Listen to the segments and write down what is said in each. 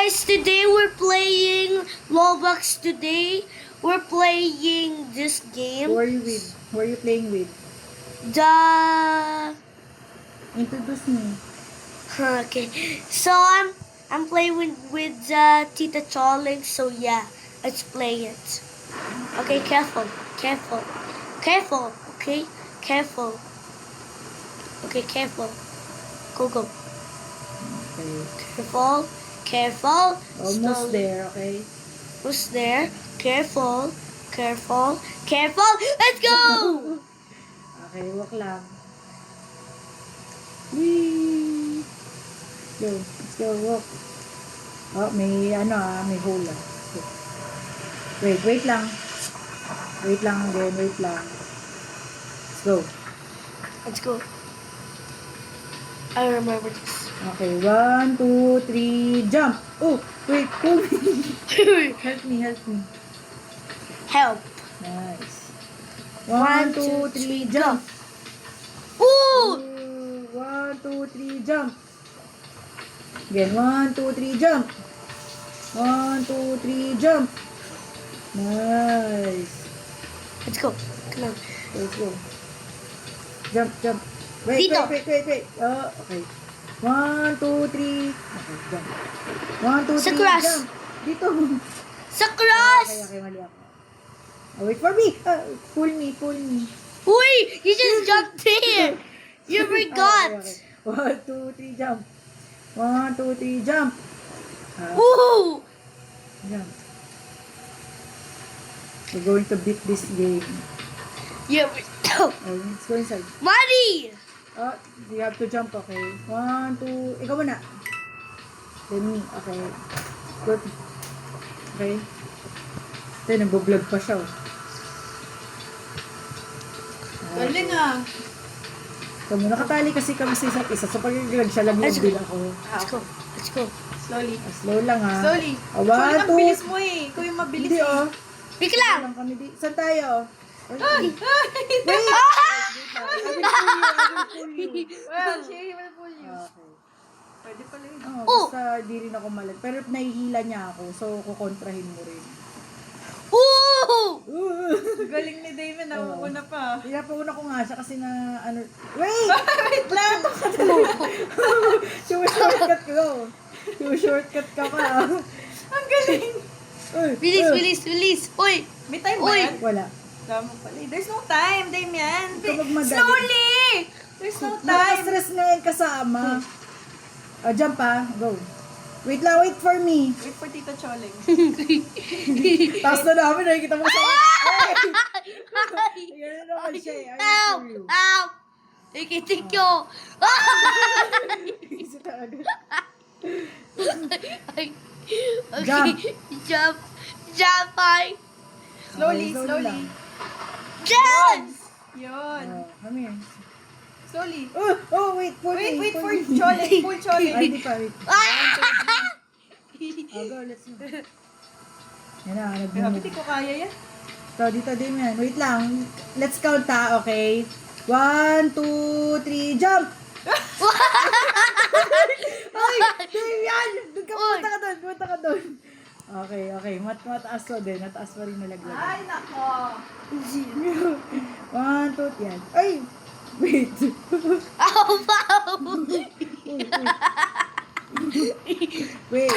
guys, today we're playing Roblox. Today we're playing this game. Who are you with? Who are you playing with? The Introduce me. okay. So I'm playing with Tita Charling. So yeah, let's play it. Okay, careful, careful, careful. Okay, careful. Okay, careful. Go go. Okay. Careful, careful. Almost Slowly. there, okay? Who's there? Careful, careful, careful. Let's go! Okay, walk lang. Whee! Go, let's go, walk. Oh, may may hole ah. Wait lang. Wait lang again, wait lang. Let's go. Let's go. I remember this. Okay, 1, 2, 3, jump! Oh, wait, pull me. Help me, help me. Help. Nice. 1, 2, 3, jump! Ooh! 1, 2, 3, jump! Again, 1, 2, 3, jump! 1, 2, 3, jump! Nice. Let's go. Come on. Let's go. Jump, jump. Wait. Oh, okay. 1, 2, 3. Okay, jump. 1, 2, 3, Sa grass. jump. Dito. Sa cross! Okay, mali ako. Oh, wait for me. Pull me. Uy! You just jumped there! You forgot! Okay. 1, 2, 3, jump. 1, 2, 3, jump. Ooh! Jump. We're going to beat this game. Yeah, Oh, let's go inside. Money! Oh, you have to jump, okay? 1, 2, ikaw muna. Then me, okay. Good. Okay. Ito, nagbo-vlog pa siya. Galing ah. So, nakatali kasi kami sa isa't isa. So, pag-vlog siya lang Let's yung go. bil ako. Let's go. Let's go. Slowly. Slow lang ha. Slowly. Oh, Sorry, 1, ang 2. bilis mo eh. Ikaw yung mabilis Hindi eh. oh. Wait Slow lang! lang kami di. Saan tayo? Ay! Wait! Well, she will pull you. Okay. Pwede pala yun. Oh, basta di rin ako malag. Pero nahihila niya ako, so kukontrahin mo rin. Ooh! Galing ni Damon, nauuna pa. Pinapauna ko nga siya kasi na ano. Wait! Wait lang! Shortcut ko. Shortcut ka pa. Ang galing! Release! Uy! May time ba Uy! yan? Wala. Damo pala eh. There's no time, Damian. Ikaw magmadali. Slowly! There's no time. Nakastress nga yung kasama. Jump pa. Go. Wait lang, wait for me. Wait for Tita Choling. Taas na namin, nakikita mo sa Yan na naman siya eh. Help! I wait for you. Help! Thank you. Isa talaga. Okay. Jump. Jump, I. Slowly, Okay, slowly. lang. Jump! Yun. Come here. Slowly. Oh, wait. Pull Wait me, for pull me. Choling. Pull Choling. Ay, di pa, wait. Ah! Go, let's go. Yan na, Grabe, nag-move. di ko kaya yan. So, dito din yan. Wait lang. Let's count ha, okay? 1, 2, 3, jump! Ay! Damian! Doon ka, pumunta ka doon. Okay. Mataas pa din. Mataas pa rin nalaglag. Ay, nako. 1, 2, yan. Ay! Wait. Ow! Wait.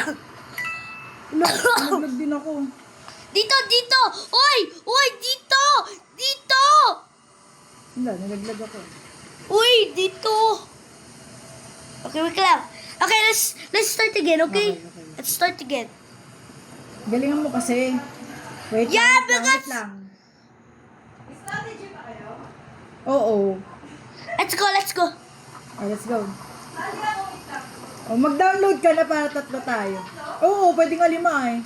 Nalaglag din ako. Dito! Uy! Dito! Wala, nalaglag ako. Uy, dito! Okay, wait lang. Okay, let's start again, okay? Okay. Let's start again. Galingan mo kasi. Wait Yeah, lang, because- wait lang. Strategy pa kayo? Oo. Let's go. Okay, let's go. Oh, mag-download ka na para tatlo tayo. Oo, pwede nga 5 eh.